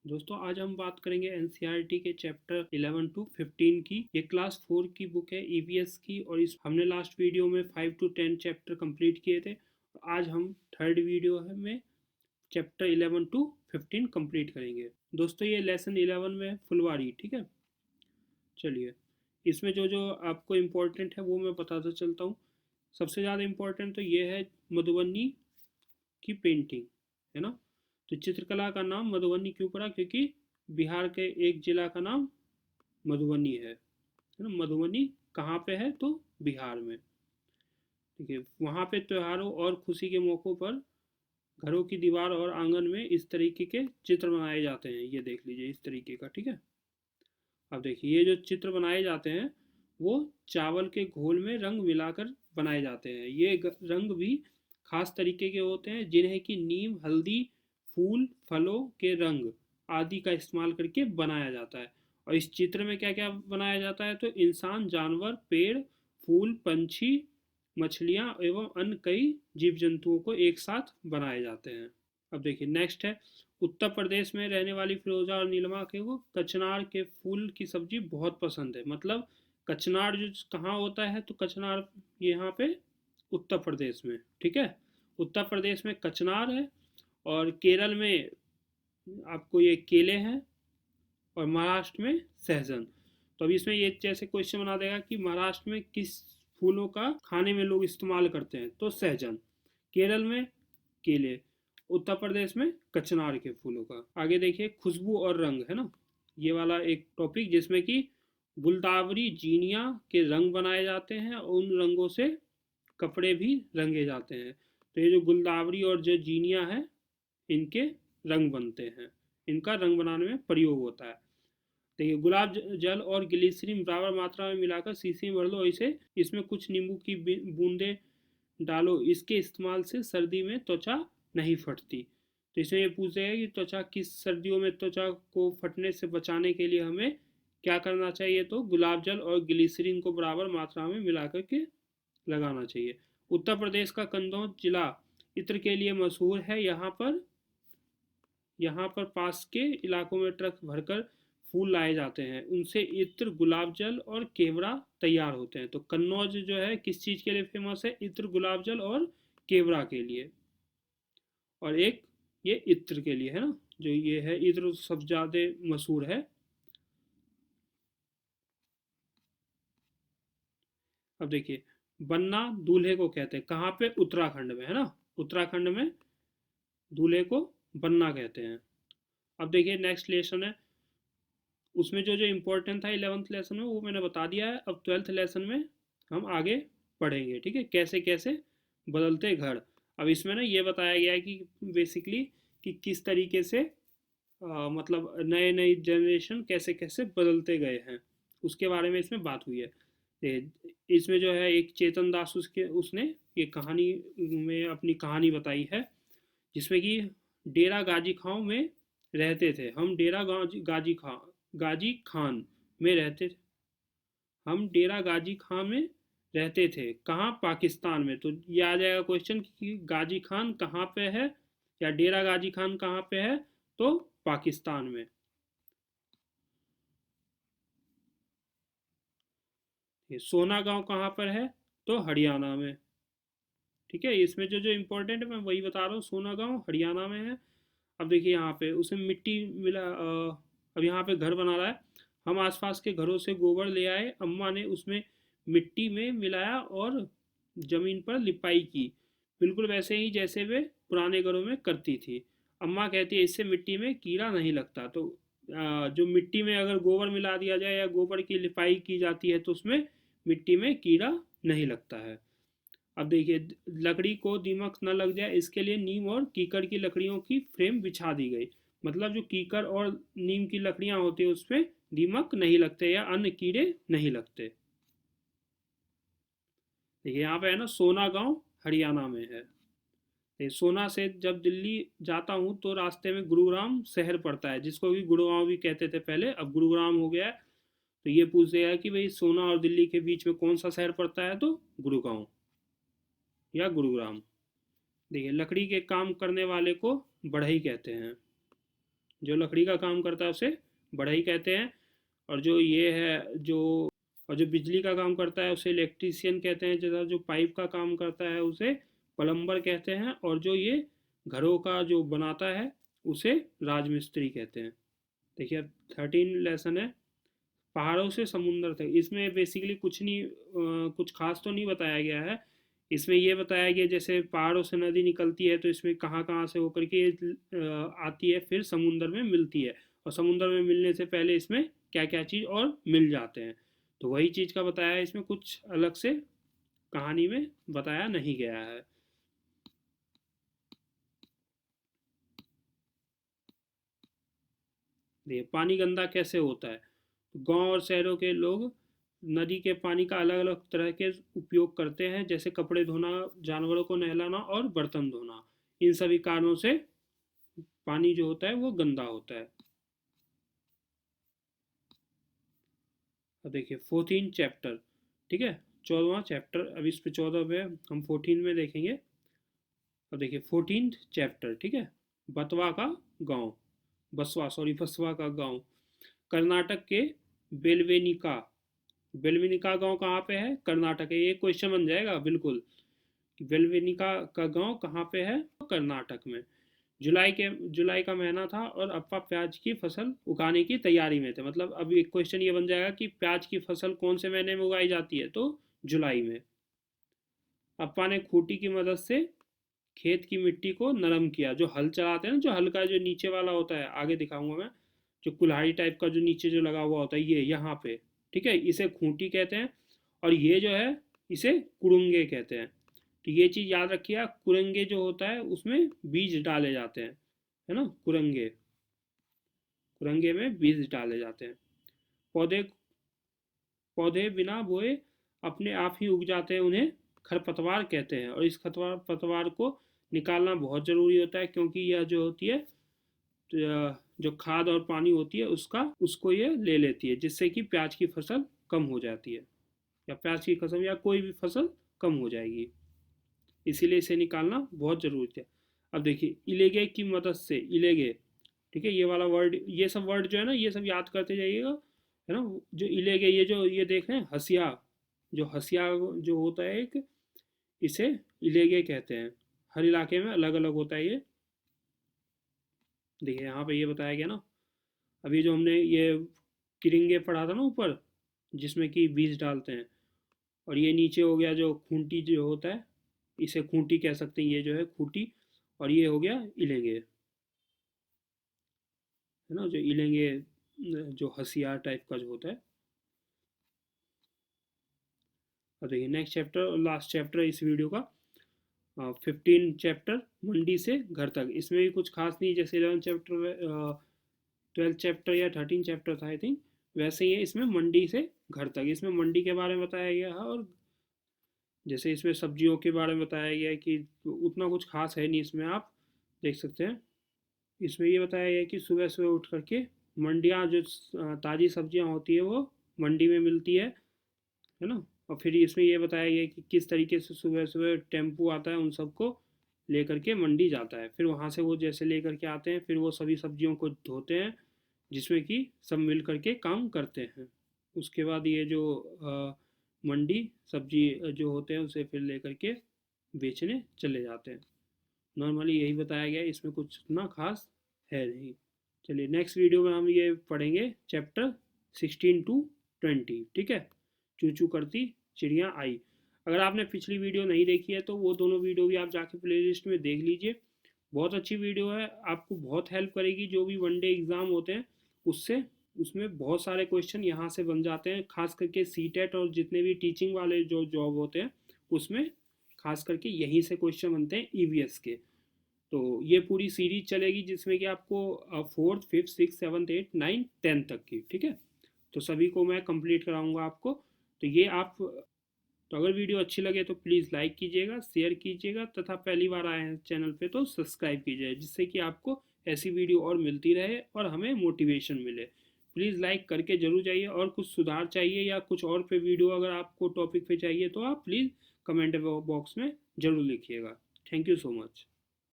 दोस्तों आज हम बात करेंगे एनसीईआरटी के चैप्टर 11 टू 15 की। ये क्लास 4 की बुक है ईवीएस की, और इस हमने लास्ट वीडियो में 5 टू 10 चैप्टर कंप्लीट किए थे। आज हम थर्ड वीडियो में चैप्टर 11 टू 15 कंप्लीट करेंगे। दोस्तों ये लेसन 11 में फुलवारी, ठीक है। चलिए, इसमें जो जो आपको इम्पोर्टेंट है वो मैं बताता चलता हूँ। सबसे ज़्यादा इम्पोर्टेंट तो ये है मधुबनी की पेंटिंग, है ना। तो चित्रकला का नाम मधुबनी क्यों पड़ा? क्योंकि बिहार के एक जिला का नाम मधुबनी है ना। मधुबनी कहाँ पे है? तो बिहार में। ठीक है, वहाँ पे त्योहारों और खुशी के मौक़ों पर घरों की दीवार और आंगन में इस तरीके के चित्र बनाए जाते हैं। ये देख लीजिए इस तरीके का, ठीक है। अब देखिए ये जो चित्र बनाए जाते हैं वो चावल के घोल में रंग मिलाकर बनाए जाते हैं। ये रंग भी खास तरीके के होते हैं जिन्हें कि नीम, हल्दी, फूल, फलों के रंग आदि का इस्तेमाल करके बनाया जाता है। और इस चित्र में क्या क्या बनाया जाता है? तो इंसान, जानवर, पेड़, फूल, पंछी, मछलियाँ एवं अन्य कई जीव जंतुओं को एक साथ बनाए जाते हैं। अब देखिए नेक्स्ट है, उत्तर प्रदेश में रहने वाली फिरोजा और नीलमा के को कचनार के फूल की सब्जी बहुत पसंद है। मतलब कचनार जो कहाँ होता है? तो कचनार यहाँ पे उत्तर प्रदेश में, ठीक है। उत्तर प्रदेश में कचनार है, और केरल में आपको ये केले हैं, और महाराष्ट्र में सहजन। तो अब इसमें ये जैसे क्वेश्चन बना देगा कि महाराष्ट्र में किस फूलों का खाने में लोग इस्तेमाल करते हैं? तो सहजन। केरल में केले, उत्तर प्रदेश में कचनार के फूलों का। आगे देखिए खुशबू और रंग, है ना। ये वाला एक टॉपिक जिसमें कि गुलदावरी, जीनिया के रंग बनाए जाते हैं और उन रंगों से कपड़े भी रंगे जाते हैं। तो ये जो गुलदावरी और जो जीनिया है इनके रंग बनते हैं, इनका रंग बनाने में प्रयोग होता है। देखिए गुलाब जल और ग्लिसरीन बराबर मात्रा में मिलाकर शीशी में भर लो। इसे इसमें कुछ नींबू की बूंदे डालो। इसके इस्तेमाल से सर्दी में त्वचा नहीं फटती। तो इसमें ये पूछ देगा कि त्वचा किस सर्दियों में त्वचा को फटने से बचाने के लिए हमें क्या करना चाहिए? तो गुलाब जल और ग्लिसरीन को बराबर मात्रा में मिला करके लगाना चाहिए। उत्तर प्रदेश का कन्नौज जिला इत्र के लिए मशहूर है। यहाँ पर पास के इलाकों में ट्रक भरकर फूल लाए जाते हैं। उनसे इत्र, गुलाब जल और केवड़ा तैयार होते हैं। तो कन्नौज जो है किस चीज़ के लिए फेमस है? इत्र, गुलाब जल और केवड़ा के लिए। और एक ये इत्र के लिए, है ना। जो ये है इत्र सबसे ज़्यादा मशहूर है। अब देखिए बन्ना दूल्हे को कहते हैं कहाँ पे? उत्तराखंड में, है ना। उत्तराखंड में दूल्हे को बन्ना कहते हैं। अब देखिए नेक्स्ट लेसन है, उसमें जो जो इम्पोर्टेंट था 11th लेसन में वो मैंने बता दिया है। अब 12th लेसन में हम आगे पढ़ेंगे, ठीक है। कैसे कैसे बदलते घर। अब इसमें ना ये बताया गया है कि बेसिकली कि किस तरीके से मतलब नए नई जनरेशन कैसे कैसे बदलते गए हैं, उसके बारे में इसमें बात हुई है। इसमें जो है एक चेतन दास उसने ये कहानी में अपनी कहानी बताई है, जिसमें कि डेरा गाजी खां में रहते थे हम। गाजी खान में रहते थे हम। डेरा गाजी खां में रहते थे कहाँ? पाकिस्तान में। तो ये आ जाएगा क्वेश्चन कि गाजी खान कहाँ पे है, या डेरा गाजी खान कहाँ पे है? तो पाकिस्तान में। ये सोना गांव कहाँ पर है? तो हरियाणा में। ठीक है, इसमें जो जो इम्पोर्टेंट है मैं वही बता रहा हूँ। सोना गांव हरियाणा में है। अब देखिए यहाँ पे उसे मिट्टी मिला। अब यहाँ पे घर बना रहा है। हम आसपास के घरों से गोबर ले आए। अम्मा ने उसमें मिट्टी में मिलाया और जमीन पर लिपाई की, बिल्कुल वैसे ही जैसे वे पुराने घरों में करती थी। अम्मा कहती है इससे मिट्टी में कीड़ा नहीं लगता। तो जो मिट्टी में अगर गोबर मिला दिया जाए या गोबर की लिपाई की जाती है तो उसमें मिट्टी में कीड़ा नहीं लगता है। अब देखिए लकड़ी को दीमक न लग जाए इसके लिए नीम और कीकर की लकड़ियों की फ्रेम बिछा दी गई। मतलब जो कीकर और नीम की लकड़ियां होती है उसमें दीमक नहीं लगते या अन्य कीड़े नहीं लगते। देखिए यहाँ पे है ना, सोना गांव हरियाणा में है। सोना से जब दिल्ली जाता हूँ तो रास्ते में गुरुग्राम शहर पड़ता है, जिसको कि गुड़गांव भी कहते थे पहले, अब गुरुग्राम हो गया है। तो ये पूछ देगा कि भाई सोना और दिल्ली के बीच में कौन सा शहर पड़ता है? तो गुड़गांव या गुरुग्राम। देखिए लकड़ी के काम करने वाले को बढ़ई कहते हैं। जो लकड़ी का काम करता है उसे बढ़ई कहते हैं, और जो ये है जो बिजली का काम करता है उसे इलेक्ट्रीशियन कहते हैं, जैसा जो पाइप का काम करता है उसे प्लम्बर कहते हैं, और जो ये घरों का जो बनाता है उसे राजमिस्त्री कहते हैं। देखिए 13 लेसन है, पहाड़ों से समुंदर तक। इसमें बेसिकली कुछ नहीं, कुछ खास तो नहीं बताया गया है। इसमें ये बताया गया जैसे पहाड़ों से नदी निकलती है तो इसमें कहाँ कहाँ से होकर के आती है, फिर समुंदर में मिलती है, और समुंदर में मिलने से पहले इसमें क्या क्या चीज़ और मिल जाते हैं। तो वही चीज़ का बताया है, इसमें कुछ अलग से कहानी में बताया नहीं गया है। देखिए पानी गंदा कैसे होता है। गांव और शहरों के लोग नदी के पानी का अलग अलग तरह के उपयोग करते हैं, जैसे कपड़े धोना, जानवरों को नहलाना और बर्तन धोना। इन सभी कारणों से पानी जो होता है वो गंदा होता है। अब देखिए 14 चैप्टर, ठीक है, 14वां चैप्टर। अब इस पे 14 पे हम 14 में देखेंगे। अब देखिए 14th चैप्टर, ठीक है, बतवा का गांव, बसवा का गांव, कर्नाटक के बेलवेनिका। बेलवेनिका गांव कहाँ पे है? कर्नाटक है। ये क्वेश्चन बन जाएगा बिल्कुल, बेलवेनिका का गांव कहाँ पे है? कर्नाटक में। जुलाई का महीना था और अप्पा प्याज की फसल उगाने की तैयारी में थे। मतलब अब एक क्वेश्चन ये बन जाएगा कि प्याज की फसल कौन से महीने में उगाई जाती है, तो जुलाई में। अप्पा ने खूंटी की मदद से खेत की मिट्टी को नरम किया। जो हल चलाते हैं ना, जो हल का जो नीचे वाला होता है, आगे दिखाऊंगा मैं, जो कुल्हाड़ी टाइप का जो नीचे जो लगा हुआ होता है, ये यहाँ पे, ठीक है, इसे खूंटी कहते हैं। और ये जो है इसे कुड़ुंगे कहते हैं। तो ये चीज़ याद रखिए, कुरंगे जो होता है उसमें बीज डाले जाते हैं, है ना, कुरंगे, कुरंगे में बीज डाले जाते हैं। पौधे पौधे बिना बोए अपने आप ही उग जाते हैं, उन्हें खरपतवार कहते हैं। और इस खरपतवार को निकालना बहुत ज़रूरी होता है, क्योंकि यह जो होती है, जो खाद और पानी होती है उसका उसको ये ले लेती है, जिससे कि प्याज की फसल कम हो जाती है, या प्याज की फसल या कोई भी फसल कम हो जाएगी। इसीलिए इसे निकालना बहुत ज़रूरी है। अब देखिए इलेगे की मदद से, इलेगे, ठीक है, ये वाला वर्ड, ये सब वर्ड जो है ना, ये सब याद करते जाइएगा, है ना। जो इलेगे, ये जो ये देख रहे हैं हसिया, जो हसिया जो होता है एक, इसे इलेगे कहते हैं। हर इलाके में अलग अलग होता है ये। देखिए यहाँ पे ये बताया गया ना, अभी जो हमने ये किरिंगे पढ़ा था ना ऊपर, जिसमें कि बीज डालते हैं, और ये नीचे हो गया जो खूंटी जो होता है, इसे खूंटी कह सकते हैं, ये जो है खूंटी, और ये हो गया इलेंगे, है ना, जो इलेंगे, जो हसियार टाइप का जो होता है। और देखिए नेक्स्ट चैप्टर और लास्ट चैप्टर इस वीडियो का, 15 चैप्टर, मंडी से घर तक। इसमें भी कुछ खास नहीं, जैसे 11 चैप्टर, 12 चैप्टर या 13 चैप्टर था आई थिंक, वैसे ही है इसमें मंडी से घर तक। इसमें मंडी के बारे में बताया गया है, और जैसे इसमें सब्जियों के बारे में बताया गया है कि उतना कुछ खास है नहीं इसमें, आप देख सकते हैं। इसमें ये बताया गया है कि सुबह सुबह उठ करके मंडियाँ जो ताज़ी सब्जियाँ होती है वो मंडी में मिलती है ना। और फिर इसमें ये बताया गया है कि किस तरीके से सुबह सुबह टेम्पू आता है, उन सबको लेकर के मंडी जाता है। फिर वहाँ से वो जैसे लेकर के आते हैं, फिर वो सभी सब्जियों को धोते हैं, जिसमें कि सब मिल करके काम करते हैं। उसके बाद ये जो मंडी सब्जी जो होते हैं उसे फिर लेकर के बेचने चले जाते हैं। नॉर्मली यही बताया गया है, इसमें कुछ इतना खास है नहीं। चलिए नेक्स्ट वीडियो में हम ये पढ़ेंगे चैप्टर 16 to 20, ठीक है, चू चू करती चिड़िया आई। अगर आपने पिछली वीडियो नहीं देखी है तो वो दोनों वीडियो भी आप जाके प्लेलिस्ट में देख लीजिए। बहुत अच्छी वीडियो है, आपको बहुत हेल्प करेगी। जो भी वनडे एग्ज़ाम होते हैं उससे उसमें बहुत सारे क्वेश्चन यहाँ से बन जाते हैं, खास करके सीटेट और जितने भी टीचिंग वाले जो जॉब होते हैं उसमें खास करके यहीं से क्वेश्चन बनते हैं ईवीएस के। तो ये पूरी सीरीज चलेगी जिसमें कि आपको 4th 5th 6th 7th 8th 9th 10th तक की, ठीक है, तो सभी को मैं कंप्लीट कराऊंगा आपको। तो ये आप, तो अगर वीडियो अच्छी लगे तो प्लीज़ लाइक कीजिएगा, शेयर कीजिएगा, तथा पहली बार आए हैं चैनल पे तो सब्सक्राइब कीजिए, जिससे कि आपको ऐसी वीडियो और मिलती रहे और हमें मोटिवेशन मिले। प्लीज़ लाइक करके जरूर जाइए, और कुछ सुधार चाहिए या कुछ और पे वीडियो अगर आपको टॉपिक पे चाहिए तो आप प्लीज़ कमेंट बॉक्स में ज़रूर लिखिएगा। Thank you so much.